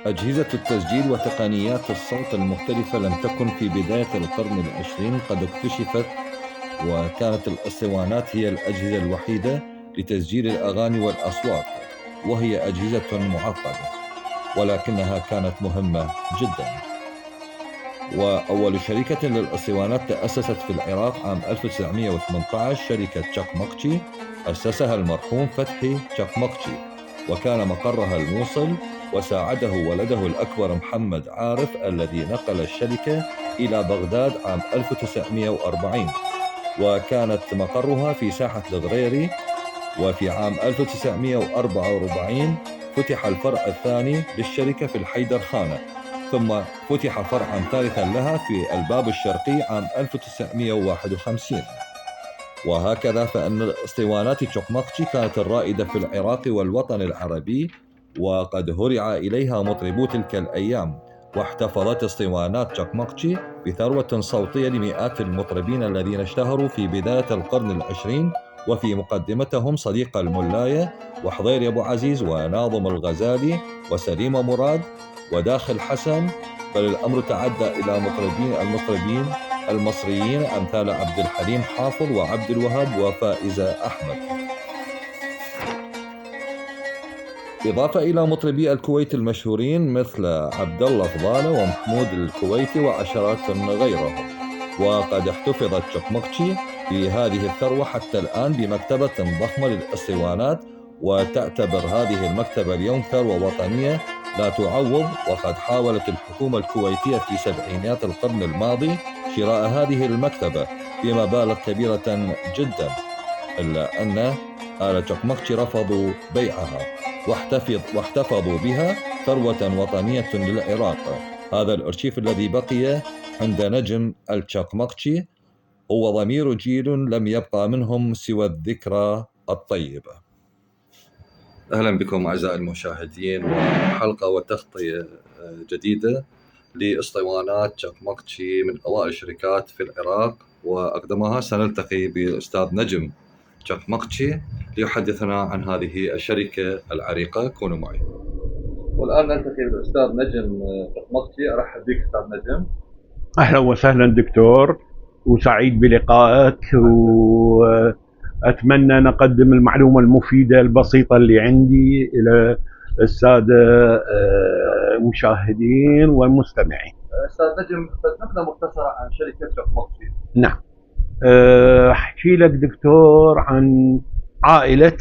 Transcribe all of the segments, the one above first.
أجهزة التسجيل وتقنيات الصوت المختلفة لم تكن في بداية القرن العشرين قد اكتشفت، وكانت الأسطوانات هي الأجهزة الوحيدة لتسجيل الأغاني والأصوات، وهي أجهزة معقدة ولكنها كانت مهمة جدا. وأول شركة للأسطوانات تأسست في العراق عام 1918، شركة تشاكمكتشي، أسسها المرحوم فتحي تشاكمكتشي، وكان مقرها الموصل، وساعده ولده الأكبر محمد عارف الذي نقل الشركة إلى بغداد عام 1940، وكانت مقرها في ساحة الغريري. وفي عام 1944 فتح الفرع الثاني للشركة في الحيدر خانة، ثم فتح فرعا ثالثا لها في الباب الشرقي عام 1951. وهكذا فإن اسطوانات تشاكمكتشي كانت الرائدة في العراق والوطن العربي، وقد هرع إليها مطربو تلك الأيام، واحتفظت اسطوانات تشاكمكتشي بثروة صوتية لمئات المطربين الذين اشتهروا في بداية القرن العشرين، وفي مقدمتهم صديق الملاية وحضير أبو عزيز وناظم الغزالي وسليم مراد وداخل حسن، بل الأمر تعدى إلى المطربين المصريين أمثال عبد الحليم حافظ وعبد الوهاب وفائزة أحمد، إضافة إلى مطربي الكويت المشهورين مثل عبد الله فضالة ومحمود الكويتي وعشرات غيرهم. وقد احتفظت تشاكمكتشي بهذه الثروة حتى الآن بمكتبة ضخمة للأسطوانات، وتعتبر هذه المكتبة اليوم ثروة وطنية لا تعوض. وقد حاولت الحكومة الكويتية في سبعينيات القرن الماضي شراء هذه المكتبة بمبالغ كبيرة جدا، إلا أن آل تشاكمكتشي رفضوا بيعها واحتفظوا بها ثروة وطنية للعراق. هذا الأرشيف الذي بقي عند نجم التشاكمكتشي هو ضمير جيل لم يبقى منهم سوى الذكرى الطيبة. أهلا بكم أعزائي المشاهدين، وحلقة وتغطية جديدة لأسطوانات تشاكمكتشي من أوائل الشركات في العراق، وأقدمها سنلتقي بالأستاذ نجم تشاكمكتشي ليحدثنا عن هذه الشركة العريقة. كونوا معي. والآن نلتقي بالأستاذ نجم تشاكمكتشي. أرحب بك أستاذ نجم. أهلا وسهلا دكتور، وسعيد بلقائك، وأتمنى أن أقدم المعلومة المفيدة البسيطة اللي عندي إلى السادة المشاهدين والمستمعين. أستاذ نجم، نبذة مختصرة عن شركة تشاكمكتشي. نعم، أحكي لك دكتور عن عائلة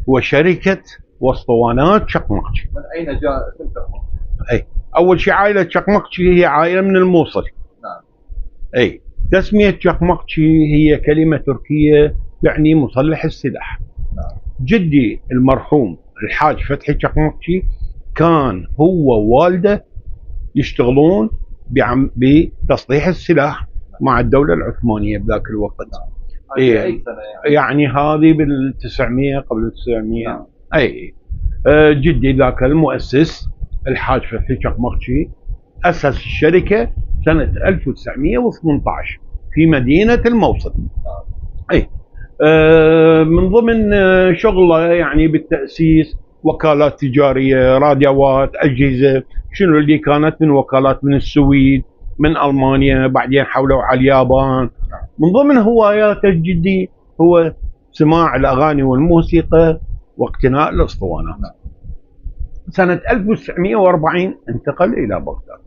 وشركة واسطوانات تشاكمكتشي. من أين جاء اسم تشاكمكتشي؟ أي، أول شيء عائلة تشاكمكتشي هي عائلة من الموصل. نعم. أي، تسمية تشاكمكتشي هي كلمة تركية يعني مصلح السلاح. نعم. جدي المرحوم الحاج فتحي تشاكمكتشي كان هو ووالده يشتغلون بتصليح السلاح مع الدولة العثمانية بذاك الوقت. نعم. إيه، أي سنة يعني هذه بال900 قبل 900. نعم. أي، جدي ذاك المؤسس الحاج فتحي تشاكمكتشي أسس الشركة سنة 1918 في مدينة الموصل. أي، من ضمن شغله يعني بالتأسيس وكالات تجارية، راديوات، أجهزة، شنو اللي كانت من وكالات من السويد، من ألمانيا، بعدين حولوا على اليابان. من ضمن هوايات جدي هو سماع الأغاني والموسيقى واقتناء الأسطوانات. سنة 1940 انتقل إلى بغداد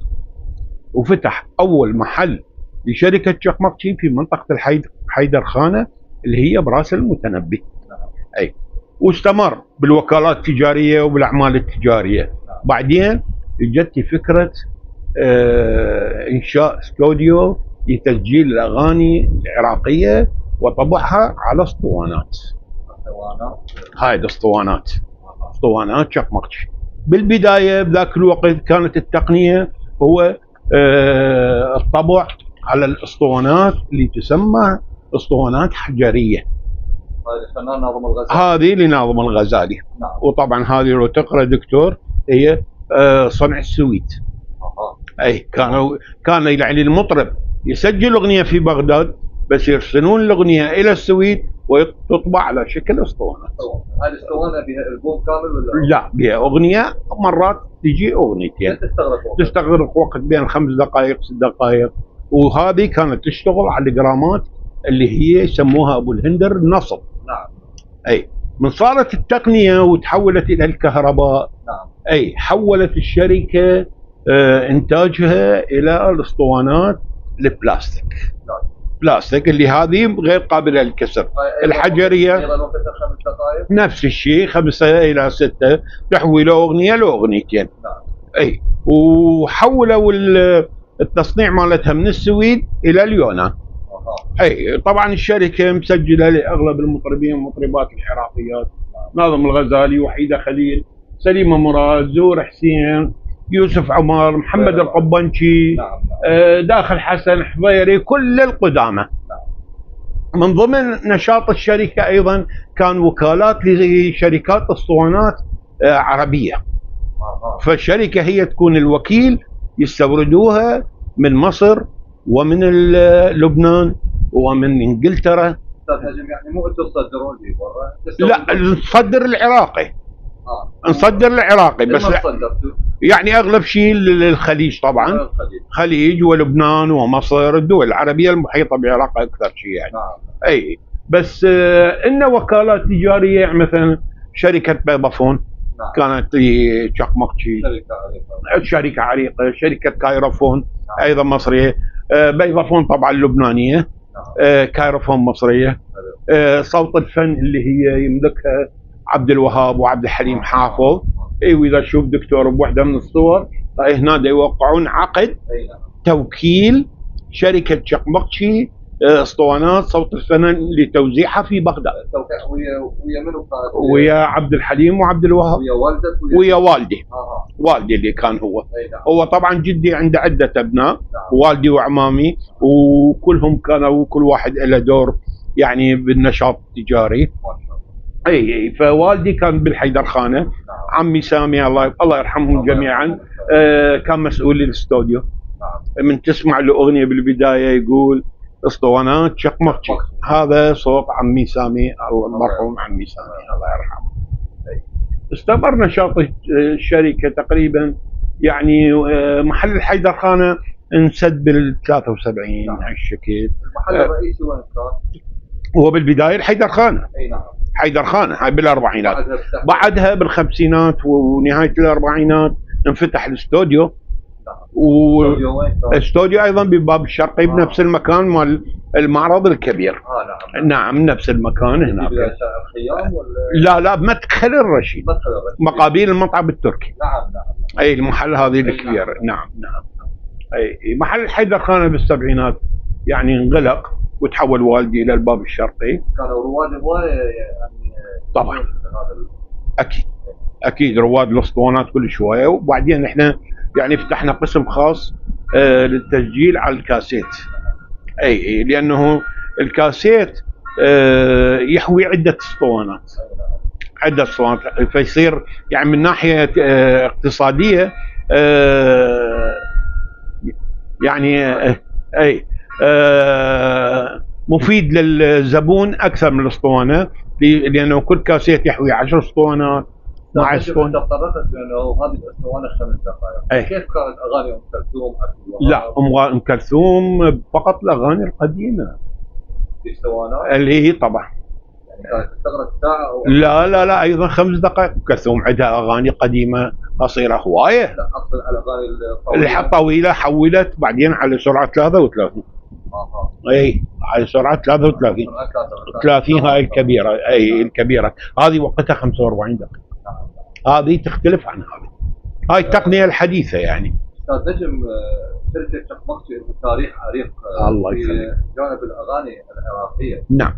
وفتح أول محل لشركة تشاكمكتشي في منطقة الحيدر خانة اللي هي براس المتنبي. أي، واستمر بالوكالات التجارية وبالأعمال التجارية. بعدين جت فكرة إنشاء استوديو لتسجيل الأغاني العراقية وطبعها على اسطوانات. هاي الاسطوانات تشاكمكتشي. بالبداية بذاك الوقت كانت التقنية هو الطبع على الاسطوانات اللي تسمى اسطوانات حجرية. هذه لناظم الغزالي. نعم. وطبعا هذه لو تقرأ دكتور هي صنع السويد. أي، كان يعني المطرب يسجل أغنية في بغداد بس يرسلون الأغنية إلى السويد وتطبع على شكل اسطوانه. هذه الاسطوانه بها البوم كامل ولا؟ لا، بها اغنيه، مرات تجي اغنيتين. تستغرق وقت بين 5 دقائق 6 دقائق. وهذه كانت تشتغل على الجرامات اللي هي يسموها ابو الهندر نصب. نعم. اي من صارت التقنيه وتحولت الى الكهرباء. نعم. اي حولت الشركه انتاجها الى الاسطوانات البلاستيك. نعم. بلاستيك اللي هذه غير قابله للكسر. الحجريه ايضا وقتها 5 دقائق. نفس الشيء 5 إلى 6 تحويل اغنيه لاغنيتين. نعم. اي وحولوا التصنيع مالتها من السويد الى اليونان. اي طبعا الشركه مسجله لاغلب المطربين والمطربات العراقيات. ناظم الغزالي، وحيده خليل، سليمه مراد، زور حسين، يوسف عمر، محمد القبنشي، داخل حسن حضيري، كل القدامى. من ضمن نشاط الشركه ايضا كان وكالات لشركات اسطوانات عربيه. فالشركه هي تكون الوكيل، يستوردوها من مصر ومن لبنان ومن انجلترا. يعني مو انتم تصدرون لي برا؟ لا، نصدر العراقي. نصدر العراقي بس. يعني اغلب شيء للخليج طبعا. خليج ولبنان ومصر، الدول العربيه المحيطه بالعراق اكثر شيء يعني. اي بس ان وكالات تجاريه، يعني مثلا شركه بيضافون كانت لشقمقتشي، شركه عريقه، شركه كايروفون ايضا مصريه، بيضافون طبعا لبنانيه، كايروفون مصريه، صوت الفن اللي هي يملكها عبد الوهاب وعبد الحليم حافظ. اي واذا تشوف دكتور بوحده من الصور هنا يوقعون عقد توكيل شركه شقمقتشي اسطوانات صوت الفنان لتوزيعها في بغداد. ويا منو كانت؟ ويا عبد الحليم وعبد الوهاب. ويا والدك؟ ويا والدي. والدي اللي كان هو. هو طبعا جدي عنده عده ابناء. والدي وعمامي وكلهم كانوا كل واحد له دور يعني بالنشاط التجاري. اي فوالدي كان بالحيدرخانه. عمي سامي الله يرحمهم جميعا كان مسؤول الاستوديو. من تسمع له اغنيه بالبدايه يقول اسطوانات شقمقتشي، هذا صوت عمي سامي المرحوم عمي سامي الله يرحمه. استمر نشاط الشركه تقريبا يعني محل الحيدرخانه انسد بال 73 هالشكل. المحل الرئيسي وين كان؟ هو بالبدايه الحيدرخانه. اي نعم. حيدرخانه هاي بالاربعينات. بعدها بالخمسينات ونهايه الاربعينات انفتح الاستوديو. والاستوديو ايضا بباب الشرقي بنفس المكان مال المعرض الكبير. نعم نفس المكان هناك. الخيام ولا لا بمدخل الرشيد، مقابل المطعم التركي. نعم. اي المحل هذه الكبير. نعم. اي محل الحيدرخانه بالسبعينات يعني انغلق وتحول والدي الى الباب الشرقي. كانوا رواد هوايه يعني. طبعا اكيد رواد الاسطوانات كل شويه. وبعدين احنا يعني فتحنا قسم خاص للتسجيل على الكاسيت. اي لانه الكاسيت يحوي عده اسطوانات. فيصير يعني من ناحيه اقتصاديه يعني اي مفيد للزبون اكثر من الاسطوانه، لانه كل كاسيت يحوي 10 اسطوانات مع اسطوانه. تطرقت بانه هذه الاسطوانه 5 دقائق. كيف كانت اغاني ام كلثوم؟ لا ام كلثوم فقط الاغاني القديمه اسطوانات اللي هي طبعا يعني كانت تستغرق ساعه لا ايضا 5 دقائق. ام كلثوم عندها اغاني قديمه قصيره هوايه. لا اقصد على الاغاني الطويله حولت بعدين على سرعه 33. اي على سرعه 33 هاي الكبيره. اي الكبيره هذه وقتها 45 دقيقه. هذه تختلف عن هاي التقنيه الحديثه يعني. استاذ نجم، شركه شقمقتشي تاريخ عريق الله يخليك في جانب الاغاني العراقيه. نعم.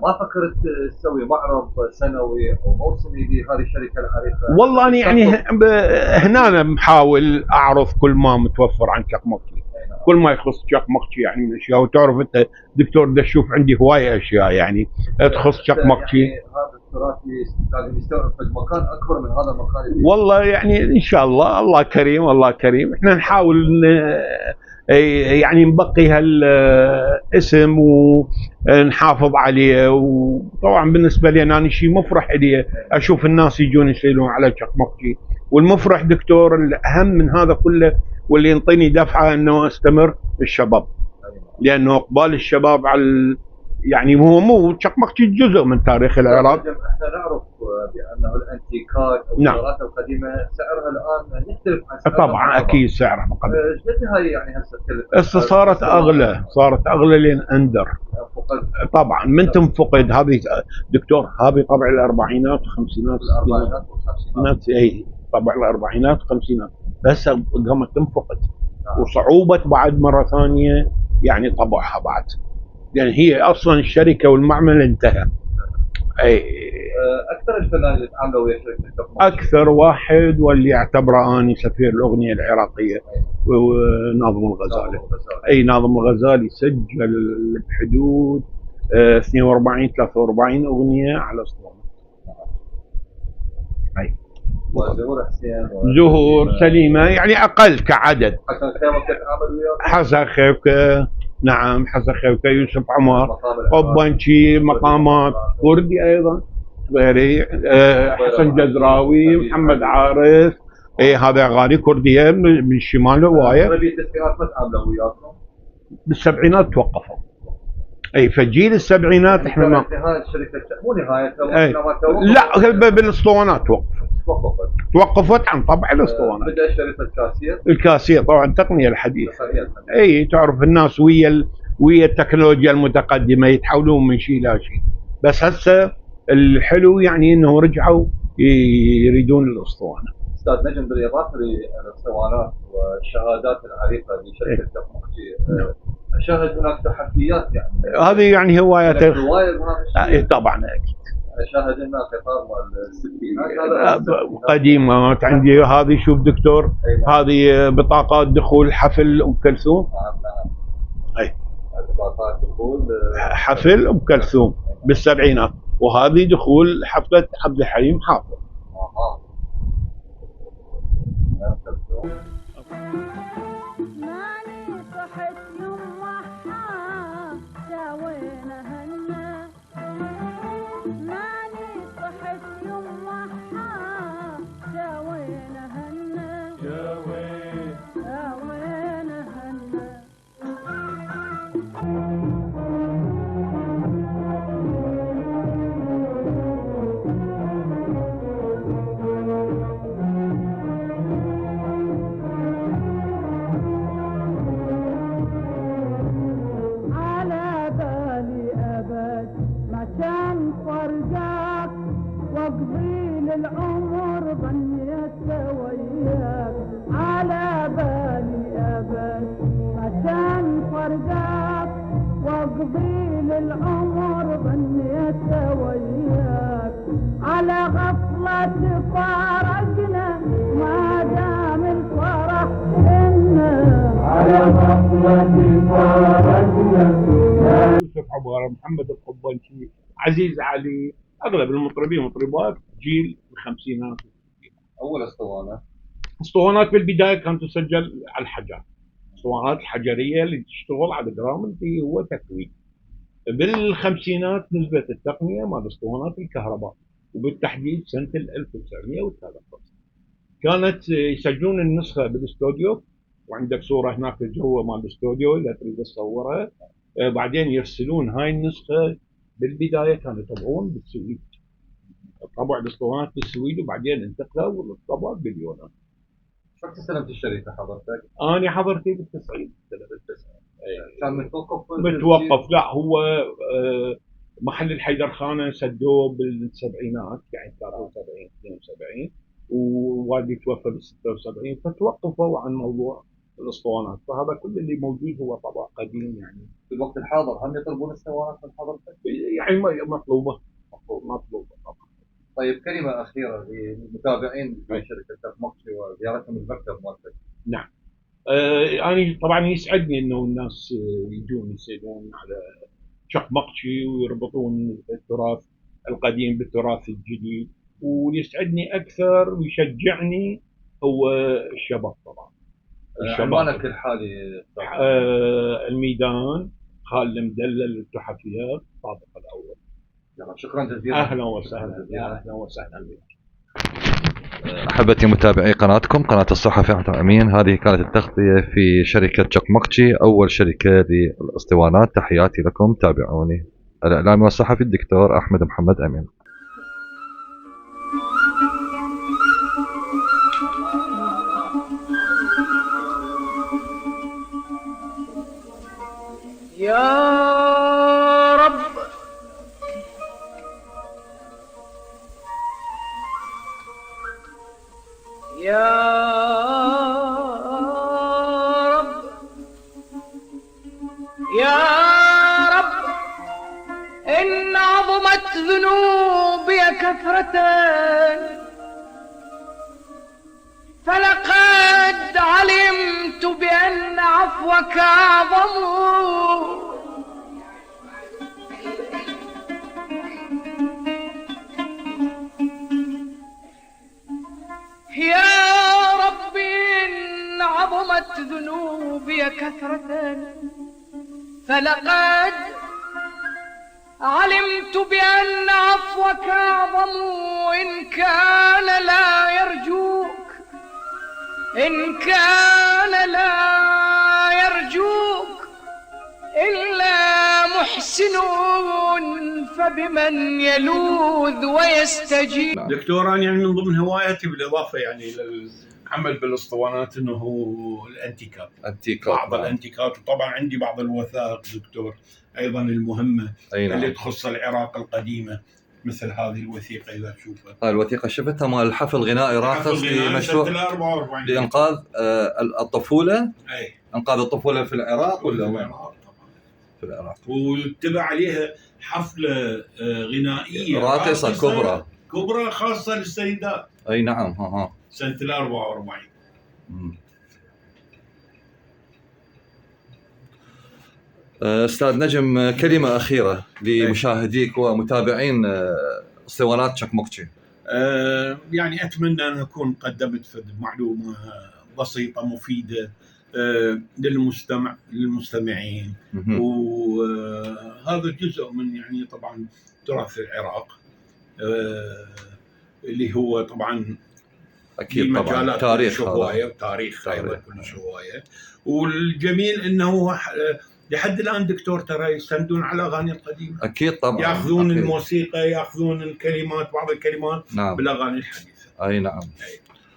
ما فكرت تسوي معرض سنوي او موسمي لهذه الشركه العريقه؟ والله أنا يعني هنا أنا محاول اعرض كل ما متوفر عن شقمقتشي، كل ما يخص شقمقتشي يعني من اشياء. وتعرف انت دكتور دشوف عندي هوايه اشياء يعني تخص شقمقتشي. يعني هذا التراث لازم يستوعب في مكان اكبر من هذا المكان. والله يعني ان شاء الله. الله كريم احنا نحاول يعني نبقي هالاسم ونحافظ عليه. وطبعا بالنسبه لي انا شيء مفرح لي اشوف الناس يجون يسالون على شقمقتي. والمفرح دكتور الاهم من هذا كله واللي ينطيني دفعه انه استمر الشباب، لانه اقبال الشباب على يعني هو مو شقمقتي جزء من تاريخ العراق. احنا نعرف بانه الانتيكات او نعم. الشغلات القديمه سعرها الان يختلف عن سعرها طبعا اكيد سعرها مقدم. ايش قد هاي يعني هسه هسه صارت اغلى لين اندر. طبعا من تنفقد هذه دكتور، هذه طبع الاربعينات والخمسينات والستينات. اي طبع الاربعينات والخمسينات بس قامت تنفقد. وصعوبه بعد مره ثانيه يعني طبعها بعد، يعني هي اصلا الشركه والمعمل انتهى. اي اكثر الفنانين اللي تعاملوا ويا شركه اكثر واحد واللي اعتبره اني سفير الاغنيه العراقيه وناظم الغزالي. اي ناظم الغزالي سجل بحدود 42 43 اغنيه على اسطوانه. اي وزهور حسين زهور سليمه يعني اقل كعدد. حسن خيوكه تعامل وياه. حسن خيوكه نعم، حسن خيوكه، يوسف عمر، قبنشي، مقامات كردي ايضا غيري، حسن جزراوي، محمد عارف. اي هذا اغاني كرديه من الشمال هوايه. بالتسعينات ما تعاملوا وياكم؟ بالسبعينات توقفوا. اي فجيل السبعينات احنا ما نهايه الشركه مو نهايه لا بالاسطوانات توقفت عن طبع الاسطوانات. بدا شركه الكاسير طبعا التقنيه الحديثه. اي تعرف الناس ويا التكنولوجيا المتقدمه يتحولون من شيء الى شيء. بس هسه الحلو يعني انه رجعوا يريدون الاسطوانه. استاذ نجم، بالاضافه للاسطوانات والشهادات العريقه لشركه شقمقتي، اشاهد هناك تحديات يعني. هذه يعني هوايات طبعا اكيد. اشاهد هناك قطار مال الستينات قديمات عندي. هذه شوف دكتور، هذه بطاقات دخول حفل ام كلثوم. نعم. اي بطاقات دخول حفل ام كلثوم بالسبعينات، وهذه دخول حفله عبد الحليم حافظ. يوسف عمر، محمد القبنشي، عزيز علي، اغلب المطربين والمطربات جيل الخمسينات. اول اسطوانات بالبدايه كانت تسجل على الحجر، الاسطوانات الحجريه اللي تشتغل على جرام اللي هو تكوين. بالخمسينات نزلت التقنيه مال اسطوانات الكهرباء، وبالتحديد سنه 1953 كانت يسجلون النسخه بالاستوديو، وعندك صوره هناك الجوه مال الاستوديو اذا تريد تصورها. بعدين يرسلون هاي النسخه. بالبدايه كانوا يطبعون بالسويد، طبع الاسطوانات بالسويد، وبعدين انتقلوا للطبع باليونان. شو استلمت الشركه حضرتك؟ انا حضرتي بالتسعين. كان متوقف لا هو محل الحيدر خانه سدوه بالسبعينات يعني 73 72، ووالدي توفى بال 76 فتوقفوا عن موضوع الاسطوانات. فهذا كل اللي موجود هو طبع قديم يعني. في الوقت الحاضر هم يطلبون اسطوانات من حضرتك؟ يعني مطلوبه طبعا. طيب كلمه اخيره للمتابعين في شركه شقمقتي وزيارتهم المكتب مالتك. نعم. أنا طبعا يسعدني انه الناس يجون يسالون على شقمقتي ويربطون التراث القديم بالتراث الجديد، ويسعدني اكثر ويشجعني هو الشباب طبعا. عنوانك الحالي؟ الميدان، خالد المدلل للتحفيات، الطابق الأول. شكرا جزيلا. أهلا وسهلا، أهلا وسهلا بك. أحبتي متابعي قناتكم قناة الصحفي أحمد أمين، هذه كانت التغطية في شركة چقمقچي، أول شركة للاسطوانات. تحياتي لكم، تابعوني. الإعلامي والصحفي الدكتور أحمد محمد أمين. يا رب يا رب يا رب، إن عظمت ذنوبي كثرة، فلقد علمت بأن عفوك أعظم. يا رب إن عظمت ذنوبي كثرة، فلقد علمت بأن عفوك أعظم. إن كان لا يرجوك، إن كان لا يرجوك إلا محسن، فبمن يلوذ ويستجيب. دكتور، أنا يعني من ضمن هواياتي بالإضافة يعني للعمل بالاسطوانات إنه هو الأنتيكات، بعض الأنتيكات، وطبعا عندي بعض الوثائق دكتور أيضا المهمة اللي تخص العراق القديمة، مثل هذه الوثيقة إذا تشوفها. الوثيقة شفتها مال الحفل غنائي راقص لمشروع لإنقاذ الطفولة. أي إنقاذ الطفولة في العراق ولا وين؟ في العراق. واتبع عليها حفلة غنائية راقصة كبرى خاصة للسيدات. أي نعم. سنة 44. أستاذ نجم، كلمة أخيرة لمشاهديك ومتابعين اسطوانات چقمقچي. يعني أتمنى أن أكون قدمت معلومة بسيطة مفيدة للمستمعين، وهذا جزء من يعني طبعا تراث العراق، اللي هو طبعا أكيد طبعا تاريخ هواية، وتاريخ أيضا كلش هواية. والجميل أنه لحد الآن دكتور ترى يستندون على أغاني القديمة. أكيد طبعا، يأخذون الموسيقى، يأخذون الكلمات، بعض الكلمات بالأغاني الحديثة. أي نعم.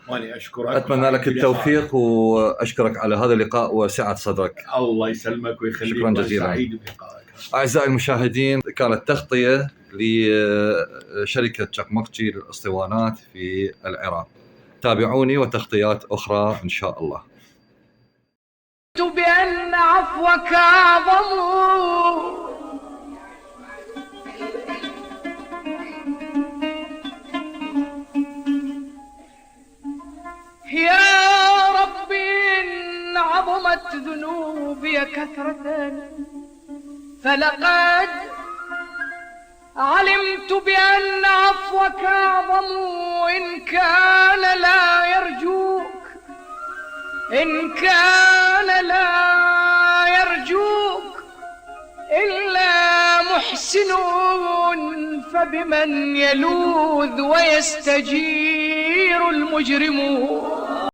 وأنا أشكرك، أتمنى لك التوفيق، وأشكرك على هذا اللقاء وسعة صدرك. الله يسلمك ويخليك. شكرا جزيلا. سعيد بلقائك. أعزائي المشاهدين، كانت تغطية لشركة چقمقچي للاسطوانات في العراق. تابعوني وتغطيات أخرى إن شاء الله. بأن عفوك أعظم، يا رب إن عظمت ذنوبي كثرة، فلقد علمت بأن عفوك أعظم. إن كان لا يرجوك، إن كان لا يرجوك إلا محسن، فبمن يلوذ ويستجير المجرمون.